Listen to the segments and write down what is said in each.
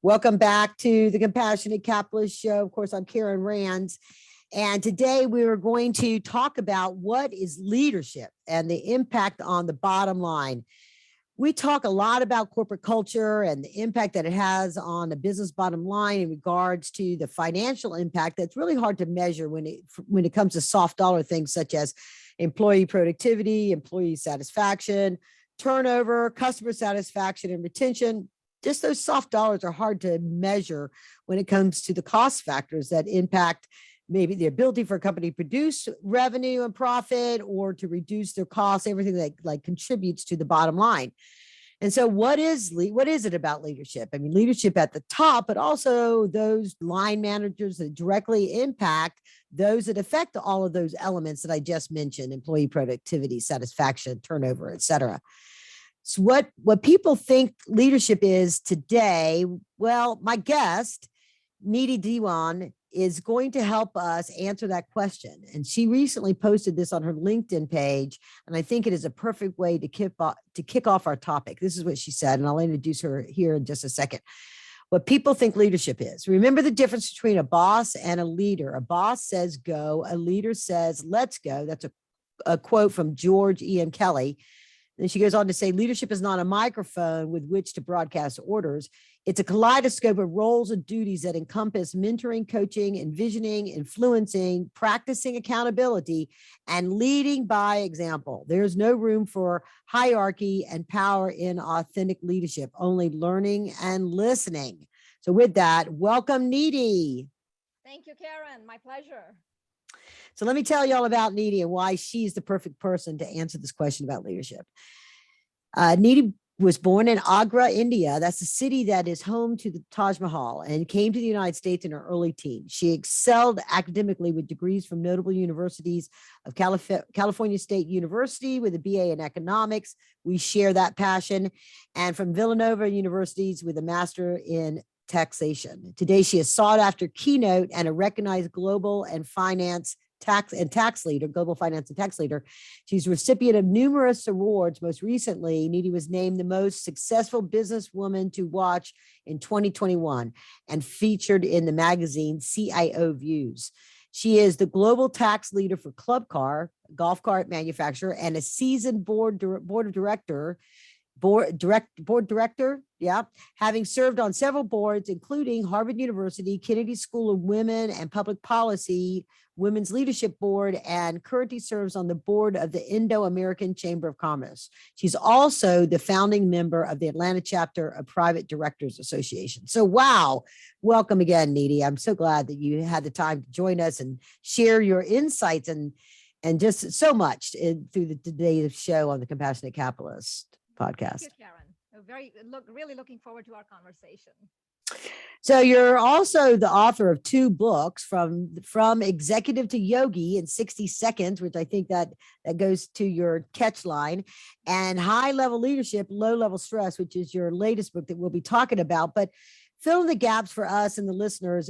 Welcome back to the Compassionate Capitalist Show. Of course, I'm Karen Rands. And today we are going to talk about what is leadership and the impact on the bottom line. We talk a lot about corporate culture and the impact that it has on the business bottom line in regards to the financial impact. That's really hard to measure when it comes to soft dollar things such as employee productivity, employee satisfaction, turnover, customer satisfaction, and retention. Just those soft dollars are hard to measure when it comes to the cost factors that impact maybe the ability for a company to produce revenue and profit or to reduce their costs, everything that contributes to the bottom line. And so what is it about leadership? I mean, leadership at the top, but also those line managers that directly impact those that affect all of those elements that I just mentioned: employee productivity, satisfaction, turnover, et cetera. So what people think leadership is today, well, my guest, Neeti Dewan, is going to help us answer that question. And she recently posted this on her LinkedIn page, and I think it is a perfect way to kick off our topic. This is what she said, and I'll introduce her here in just a second. What people think leadership is. Remember the difference between a boss and a leader. A boss says go, a leader says let's go. That's a quote from George E.M. Kelly. Then she goes on to say, leadership is not a microphone with which to broadcast orders. It's a kaleidoscope of roles and duties that encompass mentoring, coaching, envisioning, influencing, practicing accountability, and leading by example. There's no room for hierarchy and power in authentic leadership, only learning and listening. So with that, welcome, Neeti. Thank you, Karen. My pleasure. So let me tell you all about Neeti and why she's the perfect person to answer this question about leadership. Neeti was born in Agra, India. That's the city that is home to the Taj Mahal, and came to the United States in her early teens. She excelled academically with degrees from notable universities of California State University with a BA in economics. We share that passion. And from Villanova Universities with a master in taxation. Today, she is sought after keynote and a recognized global and tax leader, global finance and tax leader. She's a recipient of numerous awards. Most recently, Neeti was named the most successful businesswoman to watch in 2021 and featured in the magazine CIO Views. She is the global tax leader for ClubCar, golf cart manufacturer, and a seasoned board director, having served on several boards, including Harvard University, Kennedy School of Women and Public Policy, Women's Leadership Board, and currently serves on the board of the Indo-American Chamber of Commerce. She's also the founding member of the Atlanta chapter of Private Directors Association. So, wow, welcome again, Neeti. I'm so glad that you had the time to join us and share your insights and just so much through today's show on the Compassionate Capitalist podcast. Thank you, Karen. Really looking forward to our conversation. So you're also the author of 2 books, from Executive to Yogi in 60 Seconds, which I think that goes to your catch line, and High Level Leadership, Low Level Stress, which is your latest book that we'll be talking about. But fill in the gaps for us and the listeners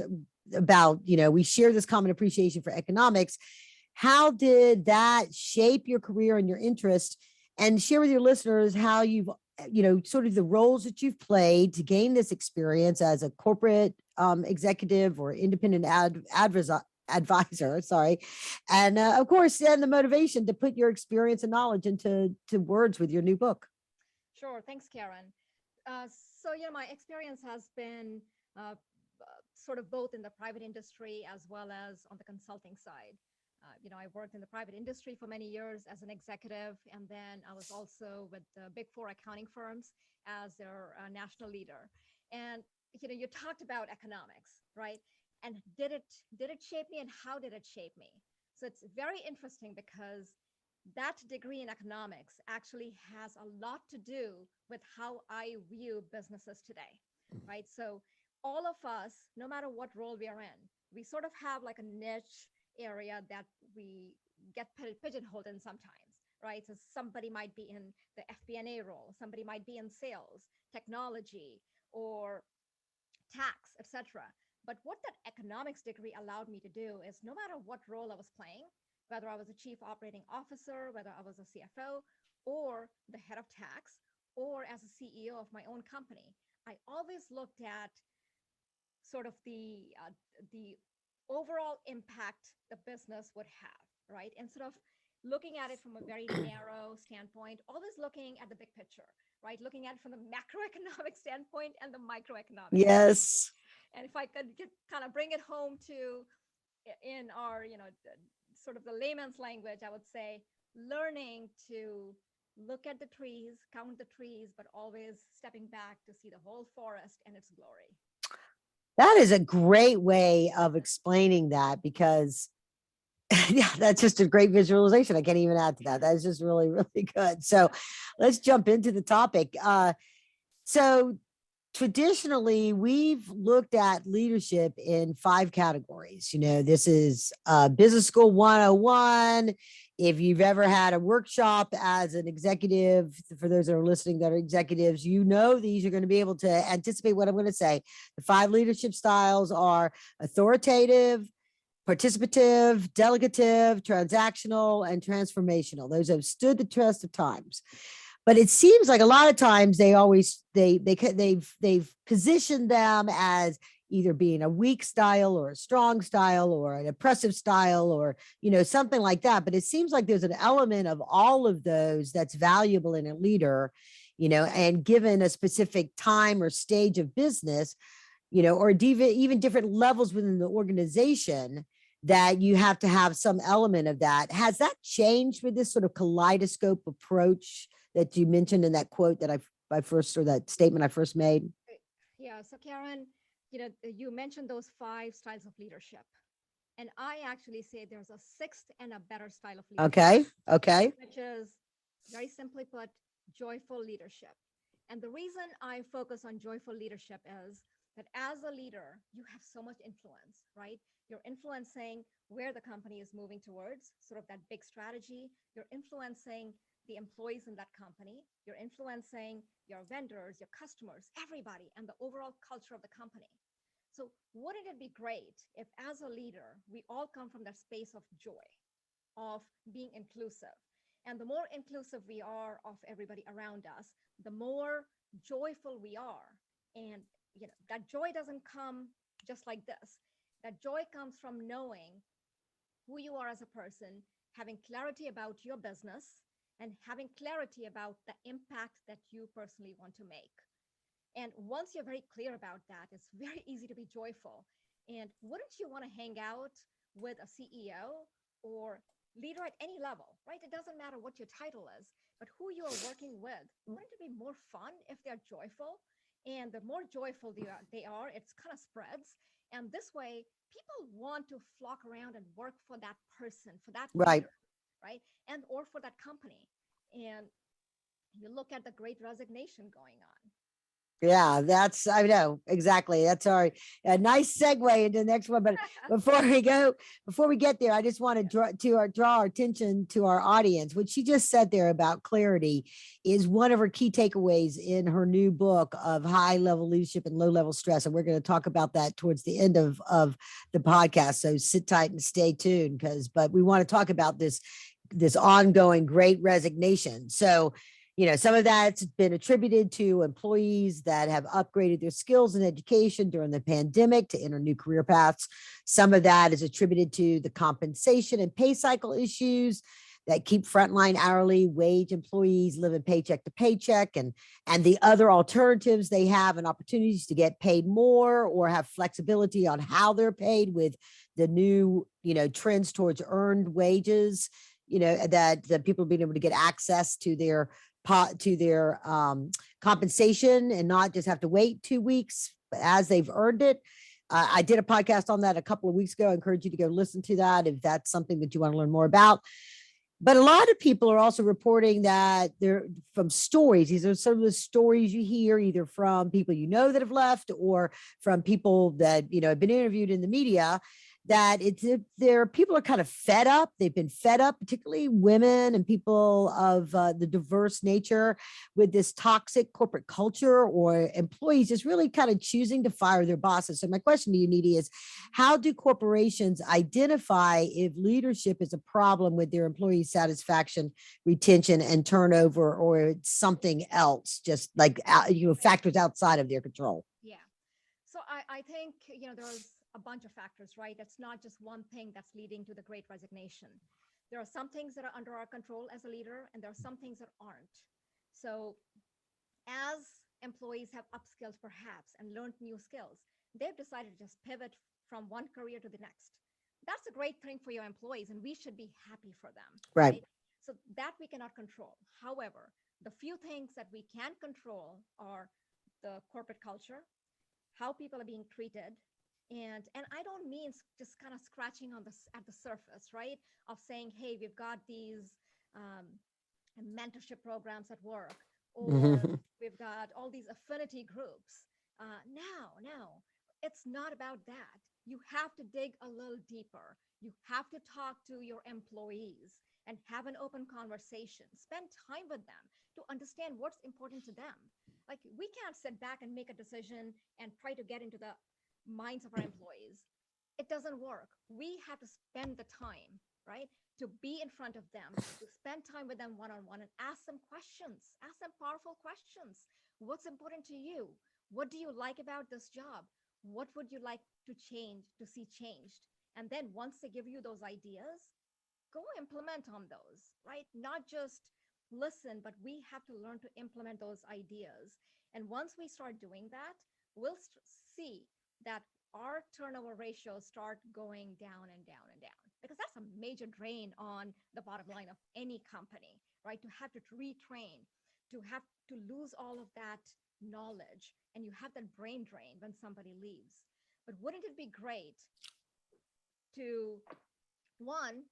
about, we share this common appreciation for economics. How did that shape your career and your interest? And share with your listeners how you've, sort of the roles that you've played to gain this experience as a corporate executive or independent advisor, and of course, then the motivation to put your experience and knowledge into words with your new book. Sure, thanks, Karen. My experience has been sort of both in the private industry as well as on the consulting side. I worked in the private industry for many years as an executive, and then I was also with the big 4 accounting firms as their national leader. And you talked about economics, right? And did it shape me, and how did it shape me? So it's very interesting because that degree in economics actually has a lot to do with how I view businesses today, right? So all of us, no matter what role we are in, we sort of have like a niche area that we get pigeonholed in sometimes, right? So somebody might be in the FP&A role, somebody might be in sales, technology, or tax, etc. But what that economics degree allowed me to do is, no matter what role I was playing, whether I was a chief operating officer, whether I was a CFO, or the head of tax, or as a CEO of my own company, I always looked at sort of the overall impact the business would have, right? Instead of looking at it from a very narrow standpoint, always looking at the big picture, right? Looking at it from the macroeconomic standpoint and the microeconomic. Yes. And if I could kind of bring it home to in our, sort of the layman's language, I would say learning to look at the trees, count the trees, but always stepping back to see the whole forest and its glory. That is a great way of explaining that, because yeah, that's just a great visualization. I can't even add to that. That is just really, really good. So let's jump into the topic. So traditionally, we've looked at leadership in 5 categories. This is business school 101. If you've ever had a workshop as an executive, for those that are listening that are executives, these are going to be able to anticipate what I'm going to say. The 5 leadership styles are authoritative, participative, delegative, transactional, and transformational. Those have stood the test of times. But it seems like a lot of times they've positioned them as either being a weak style or a strong style or an oppressive style or, something like that. But it seems like there's an element of all of those that's valuable in a leader, and given a specific time or stage of business, or even different levels within the organization, that you have to have some element of that. Has that changed with this sort of kaleidoscope approach that you mentioned in that quote that or that statement I first made? Yeah. So Karen, you mentioned those 5 styles of leadership. And I actually say there's a 6th and a better style of leadership. Okay. Which is, very simply put, joyful leadership. And the reason I focus on joyful leadership is that as a leader, you have so much influence, right? You're influencing where the company is moving towards, sort of that big strategy. You're influencing the employees in that company. You're influencing your vendors, your customers, everybody, and the overall culture of the company. So wouldn't it be great if, as a leader, we all come from that space of joy, of being inclusive? And the more inclusive we are of everybody around us, the more joyful we are. And that joy doesn't come just like this. That joy comes from knowing who you are as a person, having clarity about your business, and having clarity about the impact that you personally want to make. And once you're very clear about that, it's very easy to be joyful. And wouldn't you want to hang out with a CEO or leader at any level, right? It doesn't matter what your title is, but who you are working with. Wouldn't it be more fun if they're joyful? And the more joyful they are, it kind of spreads. And this way, people want to flock around and work for that person, for that leader, right? And or for that company. And you look at the Great Resignation going on. Yeah, I know exactly. That's a nice segue into the next one. But before we get there, I just want to draw our attention to our audience. What she just said there about clarity is one of her key takeaways in her new book of high level leadership and low level stress. And we're going to talk about that towards the end of the podcast. So sit tight and stay tuned but we want to talk about this ongoing Great Resignation. So, some of that's been attributed to employees that have upgraded their skills and education during the pandemic to enter new career paths. Some of that is attributed to the compensation and pay cycle issues that keep frontline hourly wage employees living paycheck to paycheck, and the other alternatives they have and opportunities to get paid more or have flexibility on how they're paid with the new, trends towards earned wages, that people being able to get access to their compensation and not just have to wait 2 weeks as they've earned it. I did a podcast on that a couple of weeks ago. I encourage you to go listen to that if that's something that you want to learn more about. But a lot of people are also reporting that they're from stories. These are some of the stories you hear either from people that have left or from people that have been interviewed in the media, that people are kind of fed up. They've been fed up, particularly women and people of the diverse nature, with this toxic corporate culture or employees just really kind of choosing to fire their bosses. So my question to you, Neeti, is how do corporations identify if leadership is a problem with their employee satisfaction, retention, and turnover, or it's something else, just like factors outside of their control? Yeah. So I think, there's a bunch of factors, right? It's not just one thing that's leading to the great resignation. There are some things that are under our control as a leader, and there are some things that aren't. So as employees have upskilled perhaps and learned new skills, they've decided to just pivot from one career to the next. That's a great thing for your employees, and we should be happy for them, Right. right? So that we cannot control. However, the few things that we can control are the corporate culture, how people are being treated. And I don't mean just kind of scratching on at the surface, right? Of saying, hey, we've got these um, mentorship programs at work, or Mhm. we've got all these affinity groups. No, it's not about that. You have to dig a little deeper. You have to talk to your employees and have an open conversation. Spend time with them to understand what's important to them. Like, we can't sit back and make a decision and try to get into the minds of our employees. It doesn't work. We have to spend the time, right? To be in front of them, to spend time with them one on one and ask them questions, ask them powerful questions. What's important to you? What do you like about this job? What would you like to see changed? And then once they give you those ideas, go implement on those, right? Not just listen, but we have to learn to implement those ideas. And once we start doing that, we'll see that our turnover ratios start going down and down and down, because that's a major drain on the bottom line of any company, right? To have to retrain, to have to lose all of that knowledge, and you have that brain drain when somebody leaves. But wouldn't it be great to, one,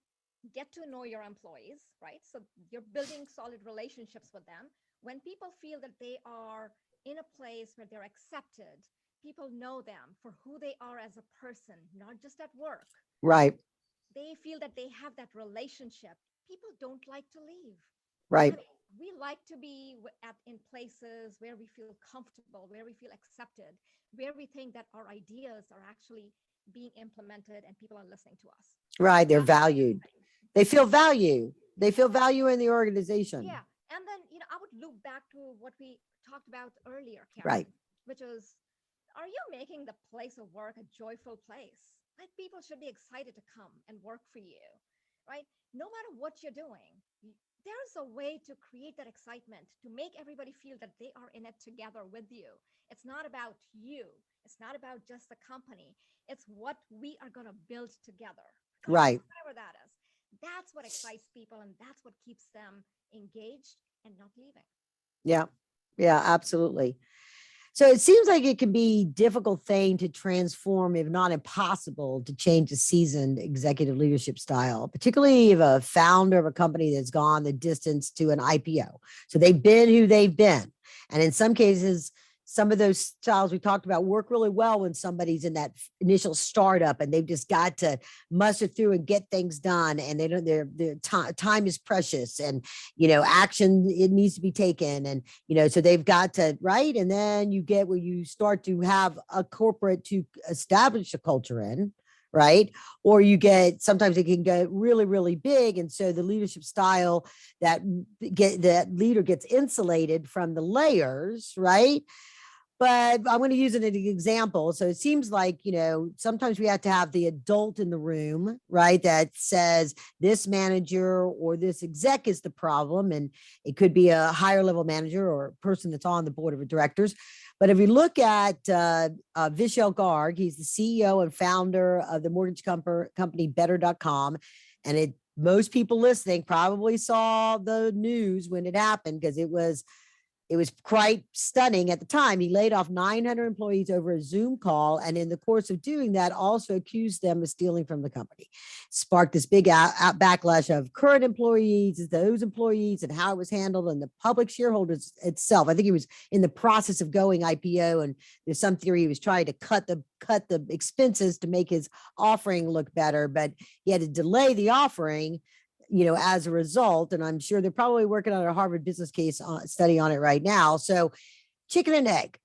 get to know your employees, right? So you're building solid relationships with them. When people feel that they are in a place where they're accepted, people know them for who they are as a person, not just at work. Right. They feel that they have that relationship. People don't like to leave. Right. I mean, we like to be in places where we feel comfortable, where we feel accepted, where we think that our ideas are actually being implemented and people are listening to us. Right. They're That's the valued. thing. They feel value. They feel value in the organization. Yeah. And then, I would loop back to what we talked about earlier, Right. Karen, which is, are you making the place of work a joyful place? Like, people should be excited to come and work for you, right? No matter what you're doing, there's a way to create that excitement, to make everybody feel that they are in it together with you. It's not about you. It's not about just the company. It's what we are going to build together, Right. whatever that is. That's what excites people, and that's what keeps them engaged and not leaving. Yeah. Yeah, absolutely. So it seems like it can be a difficult thing to transform, if not impossible, to change a seasoned executive leadership style, particularly if a founder of a company that's gone the distance to an IPO. So they've been who they've been. And in some cases, some of those styles we talked about work really well when somebody's in that initial startup and they've just got to muster through and get things done. And they don't, their time is precious, and, action, it needs to be taken. And, so they've got to, right. And then you get where you start to have a corporate to establish a culture in, right? Or you get, sometimes it can get really, really big. And so the leadership style that leader gets insulated from the layers, right? But I'm going to use it as an example. So it seems like, sometimes we have to have the adult in the room, right? That says this manager or this exec is the problem. And it could be a higher level manager or a person that's on the board of directors. But if we look at Vishal Garg, he's the CEO and founder of the mortgage company Better.com. And most people listening probably saw the news when it happened, because it was quite stunning at the time. He laid off 900 employees over a Zoom call, and in the course of doing that, also accused them of stealing from the company. Sparked this big backlash of current employees, those employees, and how it was handled, and the public shareholders itself. I think he was in the process of going IPO, and there's some theory he was trying to cut the expenses to make his offering look better, but he had to delay the offering, as a result. And I'm sure they're probably working on a Harvard business case study on it right now. So chicken and egg,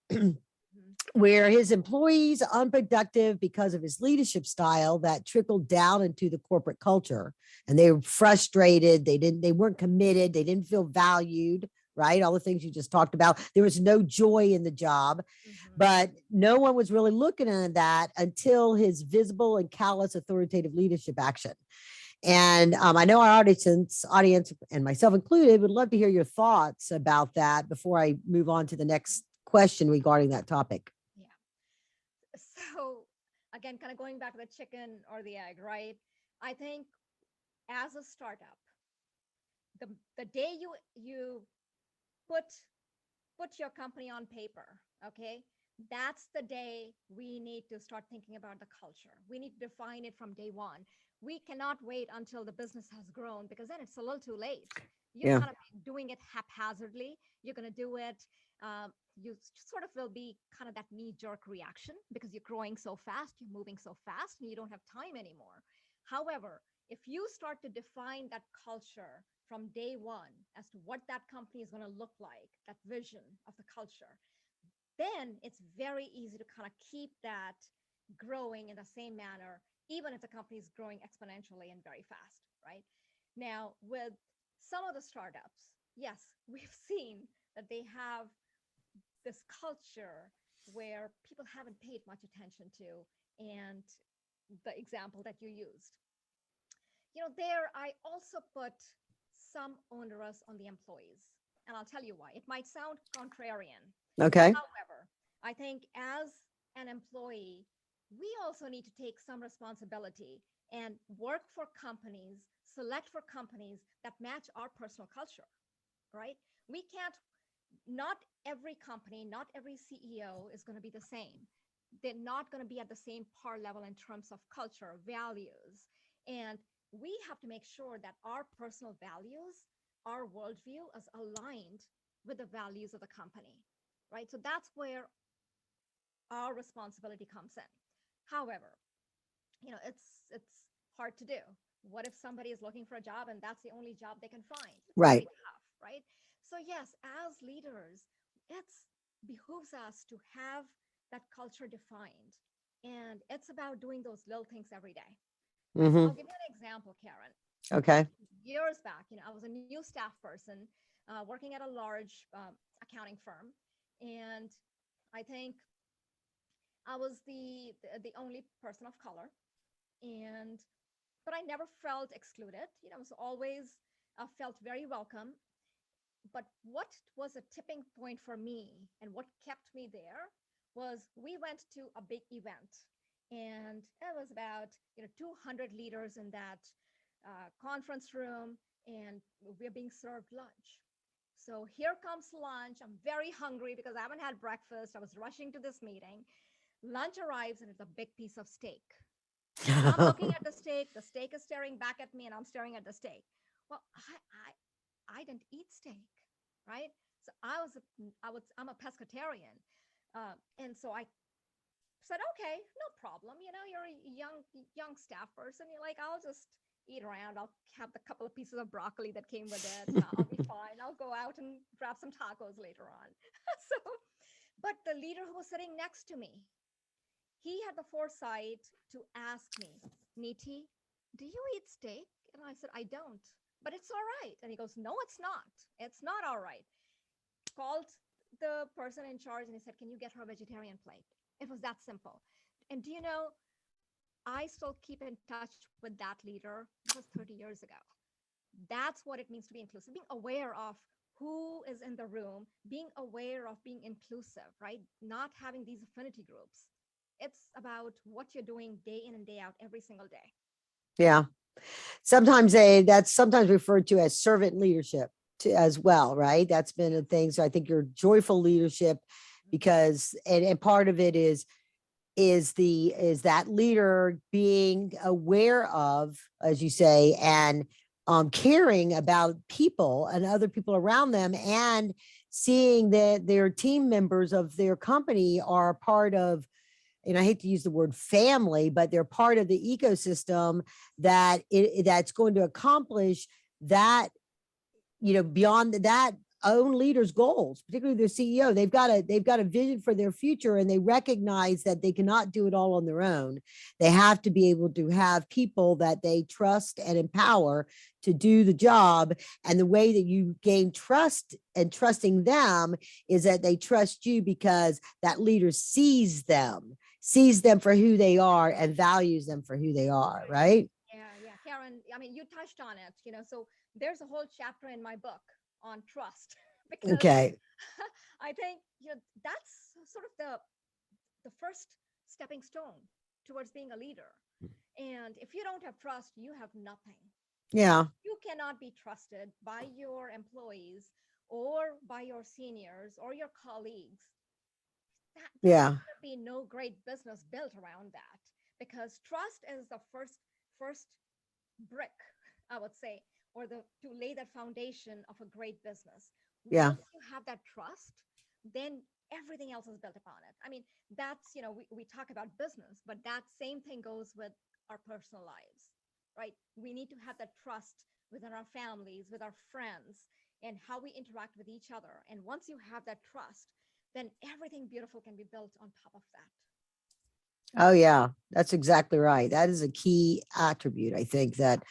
where his employees are unproductive because of his leadership style that trickled down into the corporate culture, and they were frustrated. They weren't committed. They didn't feel valued, right? All the things you just talked about. There was no joy in the job, but no one was really looking at that until his visible and callous authoritative leadership action. And I know our audience and myself included would love to hear your thoughts about that before I move on to the next question regarding that topic. Yeah. So again, kind of going back to the chicken or the egg, right? I think as a startup, the day you put your company on paper, okay, that's the day we need to start thinking about the culture. We need to define it from day one. We cannot wait until the business has grown, because then it's a little too late. You're Yeah. kind of doing it haphazardly. You're going to do it. You sort of will be kind of that knee-jerk reaction because you're growing so fast, you're moving so fast, and you don't have time anymore. However, if you start to define that culture from day one as to what that company is going to look like, that vision of the culture, then it's very easy to kind of keep that growing in the same manner, even if the company is growing exponentially and very fast, right? Now, with some of the startups, yes, we've seen that they have this culture where people haven't paid much attention to, and the example that you used. There I also put some onerous on the employees, and I'll tell you why. It might sound contrarian. Okay. However, I think as an employee, we also need to take some responsibility and work for companies, select for companies that match our personal culture, right? We can't, not every company, not every CEO is going to be the same. They're not going to be at the same par level in terms of culture, values. And we have to make sure that our personal values, our worldview is aligned with the values of the company, right? So that's where our responsibility comes in. However, it's hard to do. What if somebody is looking for a job and that's the only job they can find? It's Right. really tough, right? So yes, as leaders, it's behooves us to have that culture defined. And it's about doing those little things every day. Right? So I'll give you an example, Karen. Okay. Years back, I was a new staff person working at a large accounting firm, and I think I was the only person of color, and but I never felt excluded. I was always felt very welcome. But what was a tipping point for me, and what kept me there, was we went to a big event, and it was about 200 leaders in that conference room, and we're being served lunch. So here comes lunch. I'm very hungry because I haven't had breakfast. I was rushing to this meeting. Lunch arrives, and it's a big piece of steak. And I'm looking at the steak is staring back at me, and I'm staring at the steak. Well, I didn't eat steak, right? So I'm a pescatarian. And so I said, okay, no problem. You're a young staff person. You're like, I'll just eat around. I'll have the couple of pieces of broccoli that came with it. I'll be fine. I'll go out and grab some tacos later on. But the leader who was sitting next to me, he had the foresight to ask me, Neeti, do you eat steak? And I said, I don't, but it's all right. And he goes, no, it's not. It's not all right. Called the person in charge and he said, can you get her a vegetarian plate? It was that simple. And do you know, I still keep in touch with that leader. It was 30 years ago. That's what it means to be inclusive, being aware of who is in the room, being aware of being inclusive, right? Not having these affinity groups. It's about what you're doing day in and day out every single day. Yeah. Sometimes that's sometimes referred to as servant leadership as well, right? That's been a thing. So I think your joyful leadership, because and part of it is that leader being aware of, as you say, and caring about people and other people around them, and seeing that their team members of their company are part of, and I hate to use the word family, but they're part of the ecosystem that's going to accomplish that, beyond that own leaders' goals, particularly their CEO. They've got a vision for their future, and they recognize that they cannot do it all on their own. They have to be able to have people that they trust and empower to do the job. And the way that you gain trust and trusting them is that they trust you because that leader sees them for who they are and values them for who they are, right? Yeah, Karen, I mean, you touched on it, so there's a whole chapter in my book on trust because Okay. I think that's sort of the first stepping stone towards being a leader. And if you don't have trust, you have nothing. Yeah. You cannot be trusted by your employees or by your seniors or your colleagues. There's Yeah. going to be no great business built around that, because trust is the first brick, I would say, or to lay that foundation of a great business. Yeah. Once you have that trust, then everything else is built upon it. I mean, that's, we talk about business, but that same thing goes with our personal lives, right? We need to have that trust within our families, with our friends, and how we interact with each other. And once you have that trust, then everything beautiful can be built on top of that. Oh yeah, that's exactly right. That is a key attribute. I think that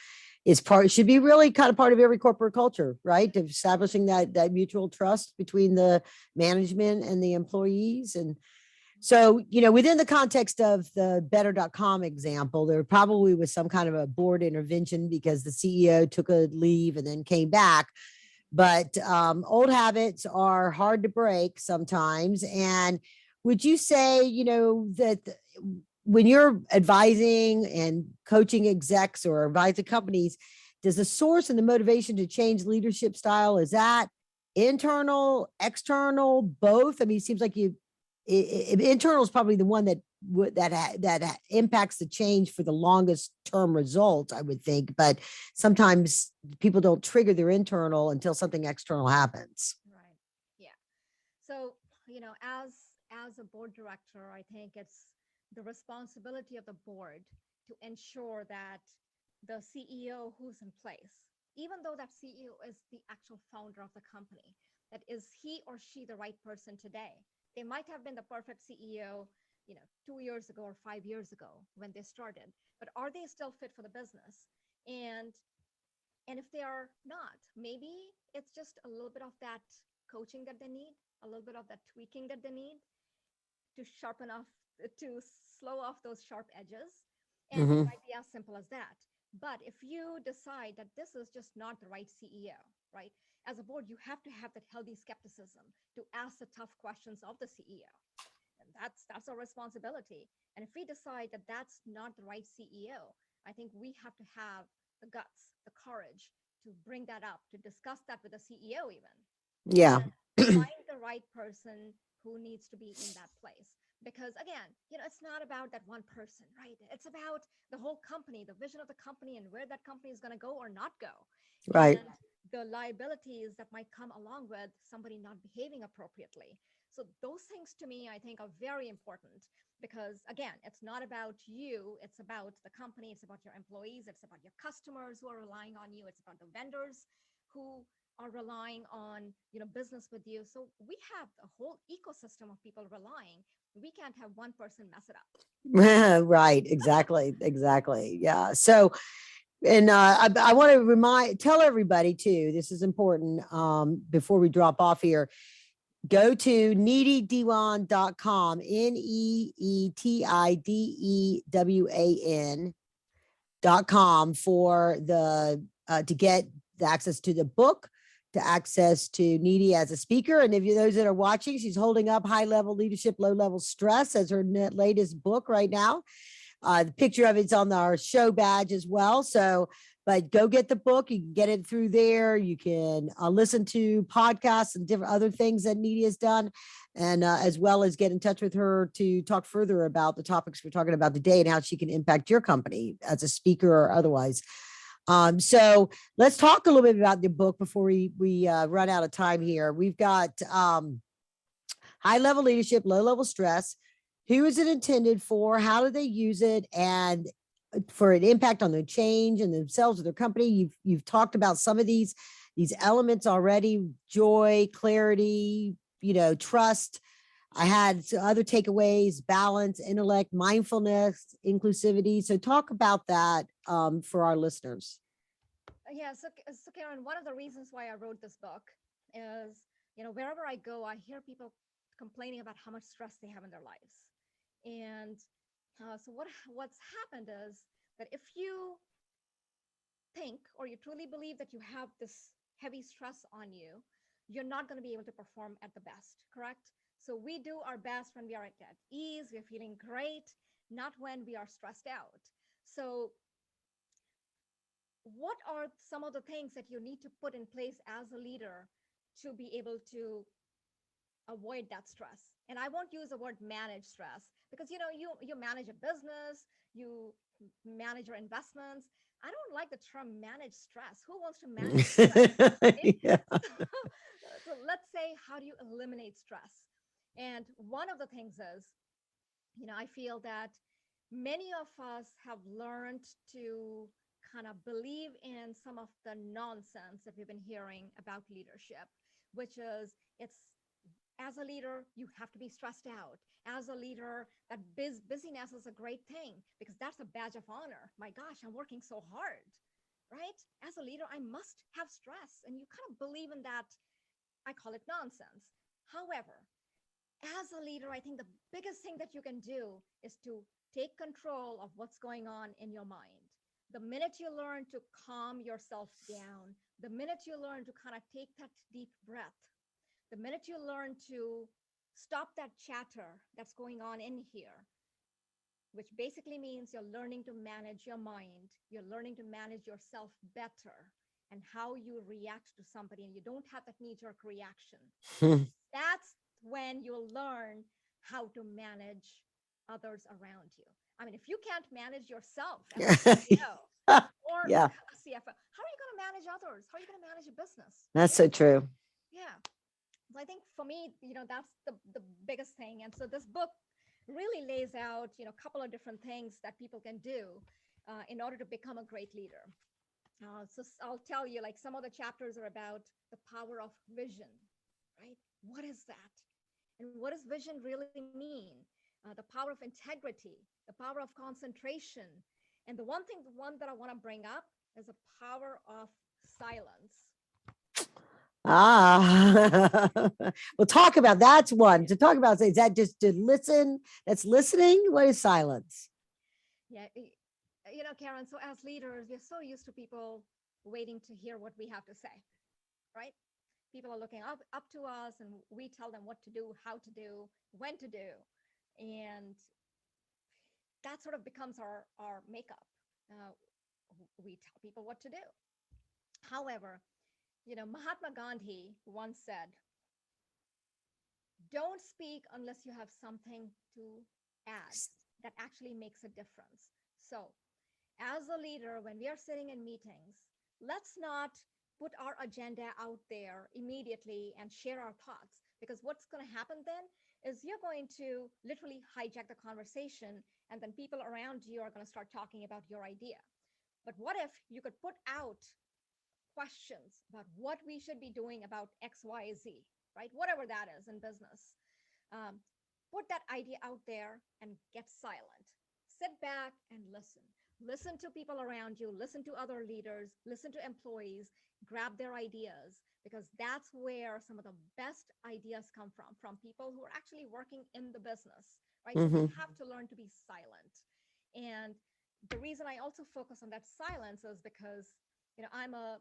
should be really kind of part of every corporate culture, right? Establishing that mutual trust between the management and the employees. And so, within the context of the better.com example, there probably was some kind of a board intervention because the CEO took a leave and then came back. But old habits are hard to break sometimes. And would you say, that when you're advising and coaching execs or advising companies, does the source and the motivation to change leadership style, is that internal, external, both? I mean, it seems like internal is probably the one that impacts the change for the longest term results, I would think. But sometimes people don't trigger their internal until something external happens. Right. Yeah. So, as a board director, I think it's the responsibility of the board to ensure that the CEO who's in place, even though that CEO is the actual founder of the company, that is he or she the right person today? They might have been the perfect CEO, 2 years ago or 5 years ago when they started, but are they still fit for the business? And if they are not, maybe it's just a little bit of that coaching that they need, a little bit of that tweaking that they need to sharpen off, to slow off those sharp edges. And it might be as simple as that. But if you decide that this is just not the right CEO, right? As a board, you have to have that healthy skepticism to ask the tough questions of the CEO. And that's our responsibility. And if we decide that that's not the right CEO, I think we have to have the guts, the courage to bring that up, to discuss that with the CEO even. Yeah. Find the right person who needs to be in that place. Because again, it's not about that one person, right? It's about the whole company, the vision of the company, and where that company is going to go or not go. Right. And the liabilities that might come along with somebody not behaving appropriately. So those things to me, I think, are very important, because again, it's not about you. It's about the company. It's about your employees. It's about your customers who are relying on you. It's about the vendors who are relying on, business with you. So we have a whole ecosystem of people relying. We can't have one person mess it up. Right. Exactly. Yeah. So, and I want to tell everybody too, this is important before we drop off here. Go to neetidewan.com, neetidewan.com for to get the access to the book, to access to Neeti as a speaker. And if you, those that are watching, she's holding up High Level Leadership, Low Level Stress as her latest book right now. The picture of it's on our show badge as well. So, but go get the book. You can get it through there. You can listen to podcasts and different other things that Neeti has done, and as well as get in touch with her to talk further about the topics we're talking about today and how she can impact your company as a speaker or otherwise. So let's talk a little bit about the book before we run out of time here. We've got High Level Leadership, Low Level Stress. Who is it intended for? How do they use it? And for an impact on their change and themselves or their company. You've talked about some of these these elements already: joy, clarity, trust. I had other takeaways: balance, intellect, mindfulness, inclusivity. So talk about that for our listeners. Yeah, so Karen, one of the reasons why I wrote this book is, wherever I go, I hear people complaining about how much stress they have in their lives. And so what's happened is that if you think or you truly believe that you have this heavy stress on you, you're not going to be able to perform at the best, correct? So we do our best when we are at ease, we're feeling great, not when we are stressed out. So what are some of the things that you need to put in place as a leader to be able to avoid that stress? And I won't use the word manage stress, because you manage a business, you manage your investments. I don't like the term manage stress. Who wants to manage stress? Right? Yeah. So let's say, how do you eliminate stress? And one of the things is, I feel that many of us have learned to kind of believe in some of the nonsense that we've been hearing about leadership, which is, it's, as a leader, you have to be stressed out. As a leader, that busyness is a great thing because that's a badge of honor. My gosh, I'm working so hard, right? As a leader, I must have stress. And you kind of believe in that. I call it nonsense. However, as a leader, I think the biggest thing that you can do is to take control of what's going on in your mind. The minute you learn to calm yourself down, the minute you learn to kind of take that deep breath, the minute you learn to stop that chatter that's going on in here, which basically means you're learning to manage your mind, you're learning to manage yourself better, and how you react to somebody, and you don't have that knee jerk reaction. That's when you'll learn how to manage others around you. I mean, if you can't manage yourself as a CEO or Yeah, a CFO, how are you going to manage others? How are you going to manage a business? that's Right? so true. Yeah. So I think for me, that's the biggest thing. And so this book really lays out, a couple of different things that people can do in order to become a great leader. So I'll tell you, like, some of the chapters are about the power of vision, right? What is that? And what does vision really mean? The power of integrity, the power of concentration. And the one that I want to bring up is the power of silence. Ah, we'll talk about that's one to talk about. Is that just to listen? That's listening. What is silence? Yeah, Karen, so as leaders, we're so used to people waiting to hear what we have to say, right? People are looking up to us, and we tell them what to do, how to do, when to do. And that sort of becomes our makeup. Uh, we tell people what to do. However, Mahatma Gandhi once said, don't speak unless you have something to add that actually makes a difference. So, as a leader, when we are sitting in meetings, let's not put our agenda out there immediately and share our thoughts, because what's going to happen then is you're going to literally hijack the conversation, and then people around you are going to start talking about your idea. But what if you could put out questions about what we should be doing about XYZ, right? Whatever that is in business. Um, Put that idea out there and get silent. Sit back and listen. Listen to people around you, listen to other leaders, listen to employees, grab their ideas, because that's where some of the best ideas come from people who are actually working in the business, right? So we Mm-hmm. have to learn to be silent. And the reason I also focus on that silence is because, I'm a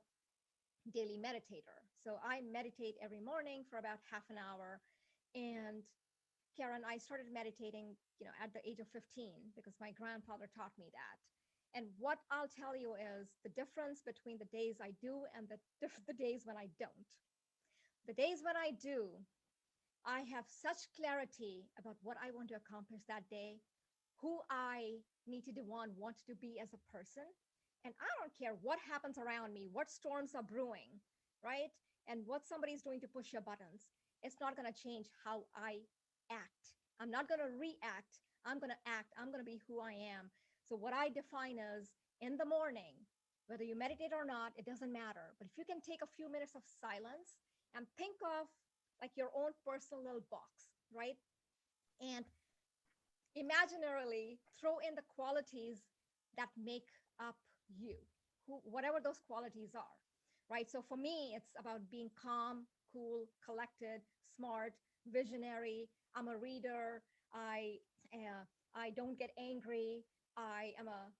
daily meditator. So I meditate every morning for about half an hour. And Karen, I started meditating, at the age of 15 because my grandfather taught me that. And what I'll tell you is the difference between the days I do and the days when I don't. The days when I do, I have such clarity about what I want to accomplish that day, who I, Neeti Dewan, want to be as a person. And I don't care what happens around me, what storms are brewing, right? And what somebody's doing to push your buttons. It's not going to change how I act. I'm not going to react. I'm going to act. I'm going to be who I am. So, what I define as in the morning, Whether you meditate or not, it doesn't matter. But if you can take a few minutes of silence and think of like your own personal little box, right? And imaginarily throw in the qualities that make up you, whatever those qualities are, right? So for me, it's about being calm, cool, collected, smart, visionary. I'm a reader. I don't get angry. I am a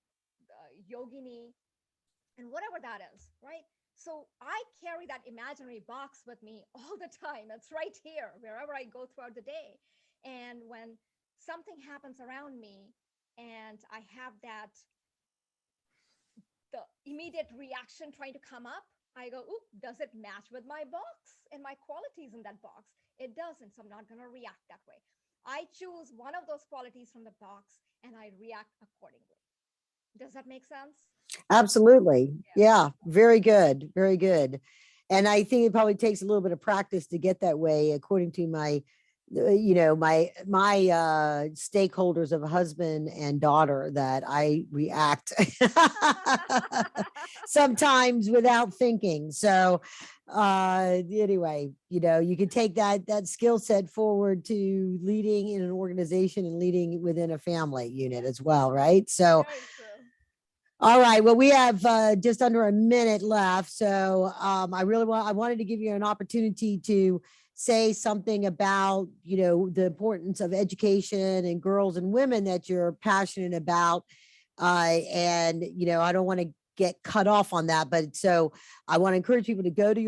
yogini, and whatever that is, right? So I carry that imaginary box with me all the time. It's right here, wherever I go throughout the day. And when something happens around me and I have that, the immediate reaction trying to come up, I go, ooh, does it match with my box and my qualities in that box? It doesn't. So I'm not going to react that way. I choose one of those qualities from the box and I react accordingly. Does that make sense? Absolutely. Yeah. Very good. Very good. And I think it probably takes a little bit of practice to get that way, according to my, my stakeholders of husband and daughter, that I react sometimes without thinking. So anyway, you can take that skill set forward to leading in an organization and leading within a family unit as well, right? So Very true. all right. Well, we have just under a minute left. So I wanted to give you an opportunity to say something about, the importance of education and girls and women that you're passionate about. And, I don't want to get cut off on that, but so I want to encourage people to go to your